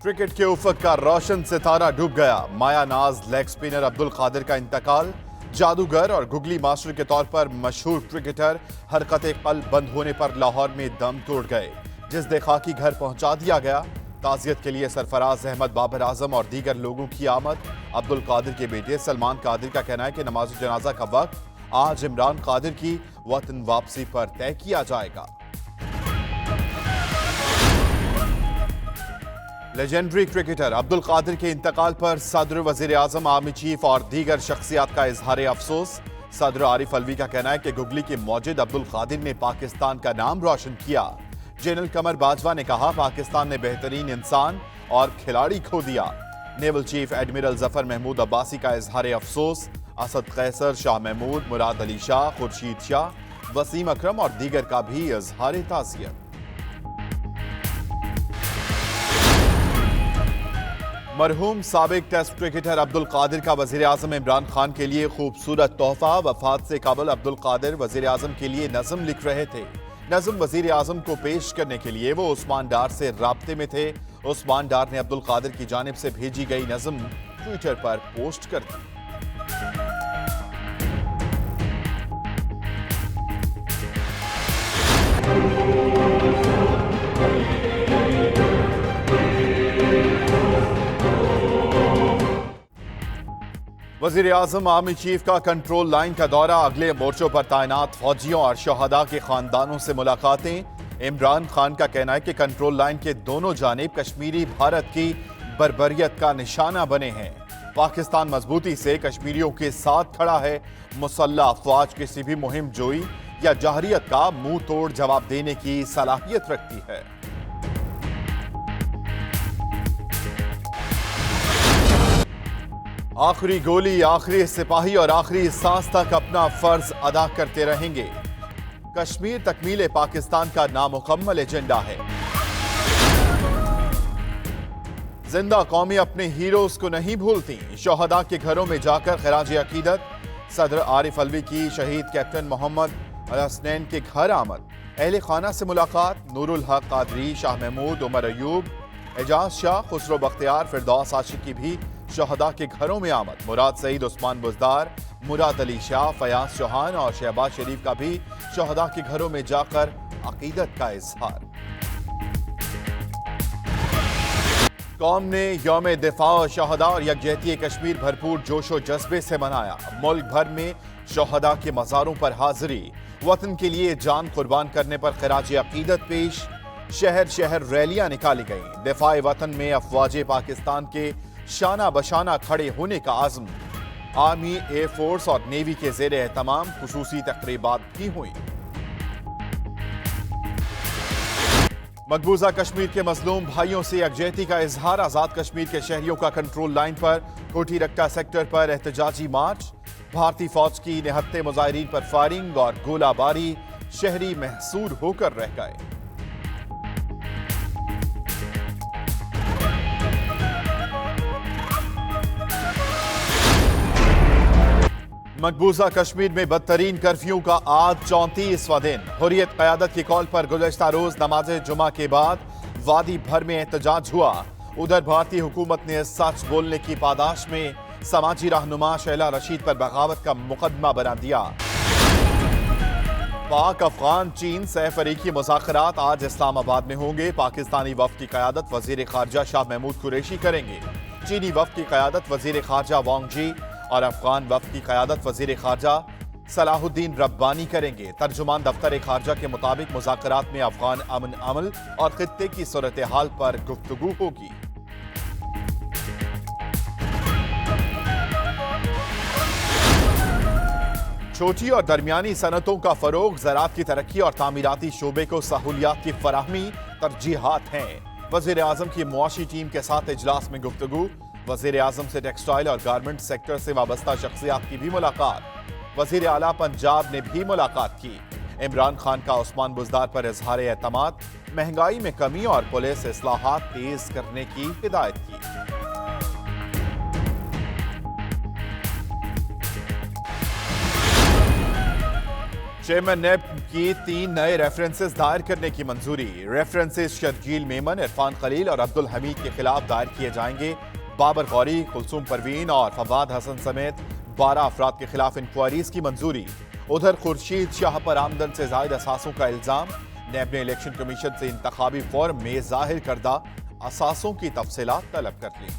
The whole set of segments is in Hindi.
क्रिकेट के उफक का रोशन सितारा डूब गया। माया नाज लेग स्पिनर अब्दुल कादिर का इंतकाल। जादूगर और गुगली मास्टर के तौर पर मशहूर क्रिकेटर हरकत कल्ब बंद होने पर लाहौर में दम तोड़ गए। जिसदे खाकी घर पहुंचा दिया गया। ताजियत के लिए सरफराज अहमद, बाबर आजम और दीगर लोगों की आमद। अब्दुल कादिर के बेटे सलमान कादिर का कहना है कि नमाज जनाजा का वक्त आज इमरान कादिर की वतन वापसी पर तय किया जाएगा। लेजेंडरी क्रिकेटर अब्दुल कादिर के इंतकाल पर सदर, वजीर आजम, आर्मी चीफ और दीगर शख्सियात का इजहार अफसोस। सदर आरिफ अलवी का कहना है कि गुगली के मौजिद अब्दुल कादिर ने पाकिस्तान का नाम रोशन किया। जनरल कमर बाजवा ने कहा, पाकिस्तान ने बेहतरीन इंसान और खिलाड़ी खो दिया। Naval chief admiral Zafar Mahmood Abbasi का इजहार अफसोस। असद कैसर, शाह महमूद, मुराद अली शाह, खुर्शीद शाह, वसीम अकरम और दीगर का भी इजहार ताज़ियत। मरहूम साबिक टेस्ट क्रिकेटर अब्दुल कादिर का वजीर आजम इमरान खान के लिए खूबसूरत तोहफा। वफात से कबल अब्दुल कादिर वजीर आजम के लिए नज़म लिख रहे थे। नज़म वजीर आजम को पेश करने के लिए वो उस्मान डार से राब्ते में थे। उस्मान डार ने अब्दुल कादिर की जानिब से भेजी गई नज़म ट्विटर पर पोस्ट कर दी। वजीर आजम आर्मी चीफ का कंट्रोल लाइन का दौरा। अगले मोर्चों पर तैनात फौजियों और शहदा के खानदानों से मुलाकातें। इमरान खान का कहना है कि कंट्रोल लाइन के दोनों जानिब कश्मीरी भारत की बर्बरियत का निशाना बने हैं। पाकिस्तान मजबूती से कश्मीरियों के साथ खड़ा है। मुसल्लह अफवाज किसी भी मुहिम जोई या जहरियत का मुंह तोड़ जवाब देने की सलाहियत रखती है। आखिरी गोली, आखिरी सिपाही और आखिरी सांस तक अपना फर्ज अदा करते रहेंगे। कश्मीर तकमील पाकिस्तान का नामुकम्मल एजेंडा है। जिंदा कौमें अपने हीरोज को नहीं भूलती। शोहदा के घरों में जाकर खराज अकीदत। सदर आरिफ अलवी की शहीद कैप्टन मोहम्मद अल-हसनैन के घर आमद। अहले खाना से मुलाकात। नूरुल हक कादरी, शाह महमूद, उमर अयूब, एजाज शाह, खुसरो बख्तियार, फिरदौस आशिक की भी शहदा के घरों में आमद। मुराद सईद, उस्मान बुजदार, मुराद अली शाह, फयाज चौहान और शहबाज शरीफ का भी शहदा के घरों में जाकर अकीदत का इजहार। कौम ने यौम दिफा शहदा और यकजहती कश्मीर भरपूर जोशो जज्बे से मनाया। मुल्क भर में शहदा के मज़ारों पर हाजिरी। वतन के लिए जान कुर्बान करने पर खराज अकीदत पेश। शहर शहर रैलियां निकाली गईं। दिफाए वतन में अफवाज पाकिस्तान के शाना बशाना खड़े होने का आज़म। आर्मी, एयरफोर्स और नेवी के ज़ेर एहतमाम खुसूसी तकरीबात भी हुई। मकबूजा कश्मीर के मजलूम भाइयों से यकजहती का इजहार। आज़ाद कश्मीर के शहरियों का कंट्रोल लाइन पर कोठी रक्का सेक्टर पर एहतजाजी मार्च। भारतीय फौज की निहत्ते मुजाहिरीन पर फायरिंग और गोलाबारी। शहरी महसूर होकर रह गए। मकबूजा कश्मीर में बदतरीन कर्फ्यू का आज 34वां दिन। हुर्रियत क़यादत की कॉल पर गुज़श्ता रोज नमाज जुमा के बाद वादी भर में एहतजाज हुआ। उधर भारतीय हुकूमत ने सच बोलने की पादाश में समाजी रहनुमा शैला रशीद पर बगावत का मुकदमा बना दिया। पाक, अफगान, चीन सह-फरीकी मुज़ाकरात आज इस्लामाबाद में होंगे। पाकिस्तानी वफ़द की क़यादत वज़ीर ख़ारजा शाह महमूद कुरैशी करेंगे। चीनी वफ़द की क़यादत वज़ीर ख़ारजा वांग जी और अफगान वफ़द की क़यादत वज़ीर ख़ारजा सलाहुद्दीन रब्बानी करेंगे। तर्जुमान दफ्तर ख़ारजा के मुताबिक मुज़ाकरात में अफगान अमन अमल और खित्ते की सूरत हाल पर गुफ्तगू होगी। छोटी और दरमियानी सनतों का फ़रोग़, ज़राअत की तरक्की और तामीराती शोबे को सहूलियात की फराहमी तरजीहात हैं। वज़ीर आज़म की मुआशी टीम के साथ इजलास में गुफ्तगू। वज़ीर आज़म से टेक्सटाइल और गारमेंट सेक्टर से वाबस्ता शख्सियात की भी मुलाकात। वज़ीर आला पंजाब ने भी मुलाकात की। इमरान खान का उस्मान बुजदार पर इजहार एतमाद। महंगाई में कमी और पुलिस इस्लाहात तेज करने की हिदायत की। चेयरमैन नेब की 3 नए रेफरेंसेस दायर करने की मंजूरी। रेफरेंसेस शर्जील मेमन, इरफान खलील और अब्दुल हमीद के खिलाफ दायर किए जाएंगे। बाबर गौरी, कुलसूम परवीन और फवाद हसन समेत 12 अफराद के खिलाफ इंक्वायरीज की मंजूरी। उधर खुर्शीद शाह पर आमदन से जायद असासों का इल्जाम। नेब ने इलेक्शन कमीशन से इंतखाबी फॉर्म में जाहिर करदा असासों की तफसीलात तलब कर ली।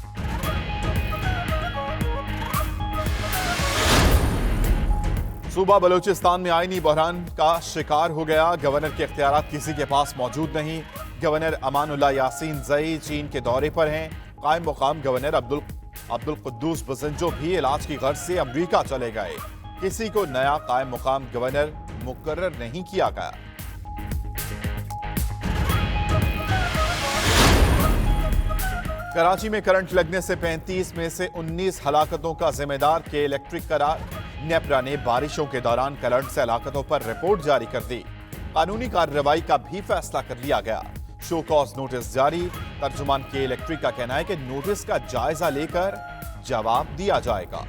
सूबा बलूचिस्तान में आईनी बहरान का शिकार हो गया। गवर्नर के इख्तियारात किसी के पास मौजूद नहीं। गवर्नर अमानुल्लाह यासीन जई चीन के दौरे पर हैं। कायम मुकाम गवर्नर अब्दुल कुद्दूस बसंजो भी इलाज की गर्ज से अमरीका चले गए। किसी को नया कायम मुकाम गवर्नर मुकर्रर नहीं किया गया। कराची में करंट लगने से 35 में से 19 हलाकतों का जिम्मेदार के इलेक्ट्रिक करार। नेपरा ने बारिशों के दौरान करंट से हलाकतों पर रिपोर्ट जारी कर दी। कानूनी कार्रवाई का भी फैसला कर लिया गया। शो कॉज नोटिस जारी। तर्जुमान के इलेक्ट्रिक का कहना है कि नोटिस का जायजा लेकर जवाब दिया जाएगा।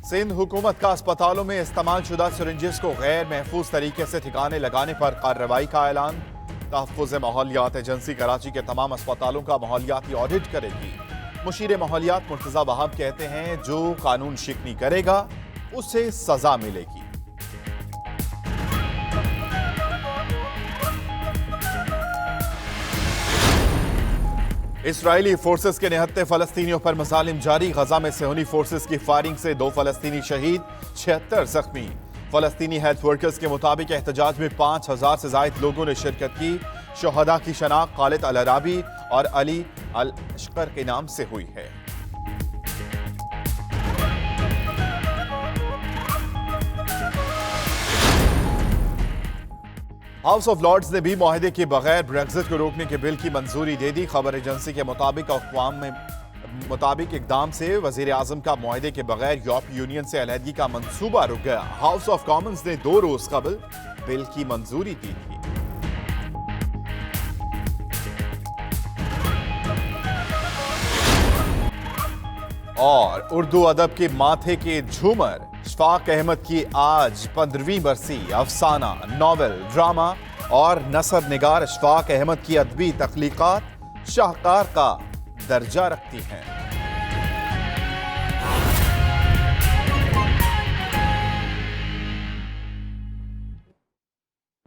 सिंध हुकूमत का अस्पतालों में इस्तेमाल शुदा सिरिंजेस को गैर महफूज तरीके से ठिकाने लगाने पर कार्रवाई का ऐलान। तहफ़्फ़ुज़ माहौलियात एजेंसी कराची के तमाम अस्पतालों का माहौलियाती ऑडिट करेगी। मुशीर माहौलियात मुर्तज़ा वहाब कहते हैं, जो कानून शिकनी करेगा उसे सजा मिलेगी। इसराइली फोर्सेस के निहत्ते फलस्तीनियों पर मज़ालिम जारी। गजा में सेहूनी फोर्सेस की फायरिंग से 2 फलस्तीनी शहीद, 76 जख्मी। फलस्तीनी हेल्थ वर्कर्स के मुताबिक एहतजाज में 5000 से जायद लोगों ने शिरकत की। शहदा की शनाख्त खालिद अल अराबी और अली अल अश्कर के नाम से हुई है। हाउस ऑफ लॉर्ड्स ने भी मुआहदे के बगैर ब्रेक्जिट को रोकने के बिल की मंजूरी दे दी। खबर एजेंसी के मुताबिक इकदाम से वजीर आजम का मुआहदे के बगैर यूरोपीय यूनियन से अलहदगी का मंसूबा रुक गया। हाउस ऑफ कॉमन्स ने 2 रोज कबल बिल की मंजूरी दी थी। और उर्दू अदब के माथे के झूमर अशफाक अहमद की आज 15वीं बरसी। अफसाना, नॉवेल, ड्रामा और नसर निगार अशफाक अहमद की अदबी तख्लीकात शाहकार का दर्जा रखती हैं।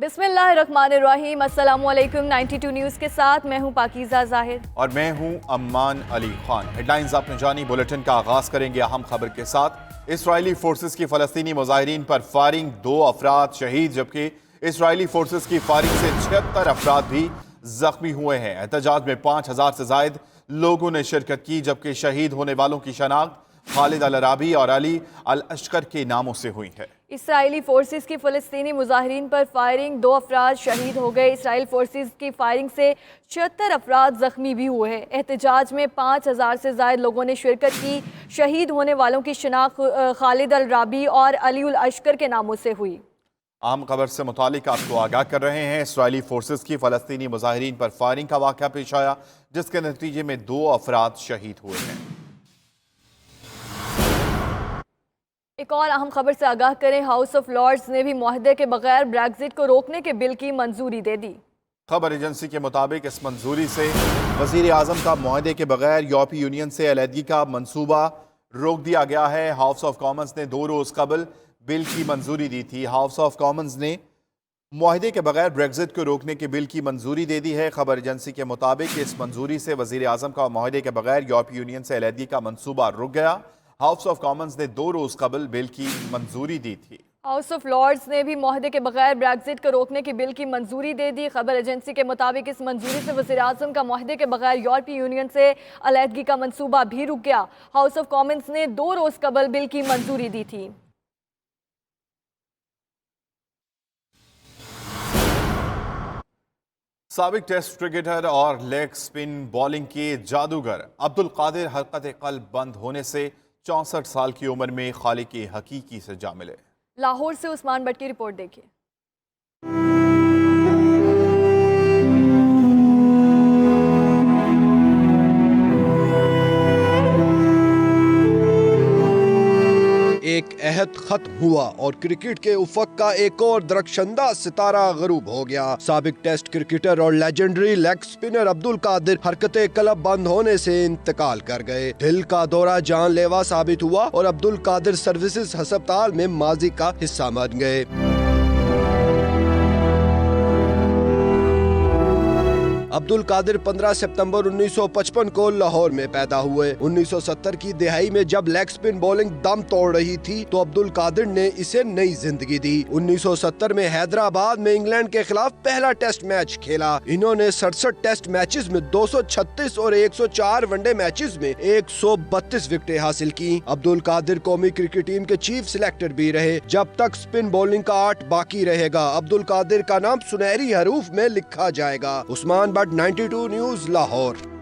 बिस्मिल्लाहिर्रहमानिर्रहीम। अस्सलामुअलैकुम। 92 न्यूज़ के साथ मैं हूं पाकीज़ा ज़ाहिर और मैं हूं अम्मान अली खान। हेडलाइंस आपने जानी। बुलेटिन का आगाज करेंगे अहम खबर के साथ। इसराइली फोर्सेस की फलस्तीनी मुजाहिरीन पर फायरिंग, 2 अफराद शहीद, जबकि इसराइली फोर्सेस की फायरिंग से 76 अफराद भी जख्मी हुए हैं। एहतजाज में 5000 से जायद लोगों ने शिरकत की, जबकि शहीद होने वालों की शनाख्त खालिद अल अराबी और अली अल अश्कर के नामों से हुई है। इसराइली फोर्सेस की फलस्तीनी मुजाहिरीन पर फायरिंग, 2 अफराद शहीद हो गए। इसराइल फोर्सेस की फायरिंग से 76 अफराद जख्मी भी हुए हैं। एहतजाज में 5000 से ज़ायद लोगों ने शिरकत की। शहीद होने वालों की शनाख्त खालिद अल राबी और अली उल अश्कर के नामों से हुई। आम खबर से मुतालिक आपको आगाह कर रहे हैं। इसराइली फोर्सेस की फलस्तीनी मुजाहिरीन पर फायरिंग का वाक़या पेश आया, जिसके नतीजे में 2 अफराद शहीद हुए हैं। एक और अहम खबर से आगाह करें। हाउस ऑफ लॉर्ड्स ने भी मुआहदे के बगैर ब्रेक्जिट को रोकने के बिल की मंजूरी दे दी। खबर एजेंसी के मुताबिक इस मंजूरी से वजीर आजम का मुआहदे के बगैर यूरोपीय यूनियन से अलहदगी का मंसूबा रोक दिया गया है। हाउस ऑफ कॉमन्स ने 2 रोज कबल बिल की मंजूरी दी थी। हाउस ऑफ कॉमन्स ने मुआहदे के बगैर ब्रेक्जिट को रोकने के बिल की मंजूरी दे दी है। खबर एजेंसी के मुताबिक इस मंजूरी से वजीर आजम का मुआहदे के बगैर यूरोपीय यूनियन से अलहदगी का मंसूबा रुक गया। हाउस ऑफ कॉमन्स ने 2 रोज कबल बिल की मंजूरी दी थी। हाउस ऑफ लॉर्ड्स ने भी मुआहदे के बगैर ब्रेक्जिट को रोकने के बिल की मंजूरी दे दी। खबर एजेंसी के मुताबिक इस मंजूरी से वज़ीर आज़म का मुआहदे के बगैर यूरोपीय यूनियन से अलहदगी का मंसूबा भी रुक गया। हाउस ऑफ कॉमन्स ने 2 रोज कबल बिल की मंजूरी दी थी। साबिक टेस्ट क्रिकेटर और लेग स्पिन बॉलिंग के जादूगर अब्दुल कादिर हरकत कल्ब बंद होने से 64 साल की उम्र में खालिक हकीकी से जा मिले। लाहौर से उस्मान भट्ट की रिपोर्ट देखिए। कहत खत्म हुआ और क्रिकेट के उफक का एक और दरख्शंदाज सितारा गरूब हो गया। साबिक टेस्ट क्रिकेटर और legendary leg spinner Abdul Qadir हरकते क्लब बंद होने से इंतकाल कर गए। दिल का दौरा जानलेवा साबित हुआ और अब्दुल कादिर सर्विसेज अस्पताल में माजी का हिस्सा बन गए। अब्दुल कादिर 15 सितंबर 1955 को लाहौर में पैदा हुए। 1970 की दिहाई में जब लेग स्पिन बॉलिंग दम तोड़ रही थी तो अब्दुल कादिर ने इसे नई जिंदगी दी। 1970 में हैदराबाद में इंग्लैंड के खिलाफ पहला टेस्ट मैच खेला। इन्होंने 67 टेस्ट मैचेस में 236 और 104 वनडे मैचेस में 132 विकेटें हासिल की। अब्दुल कादिर कौमी क्रिकेट टीम के चीफ सिलेक्टर भी रहे। जब तक स्पिन बॉलिंग का आर्ट बाकी रहेगा, अब्दुल कादिर का नाम सुनहरी हरूफ में लिखा जाएगा। Usman but 92 news Lahore.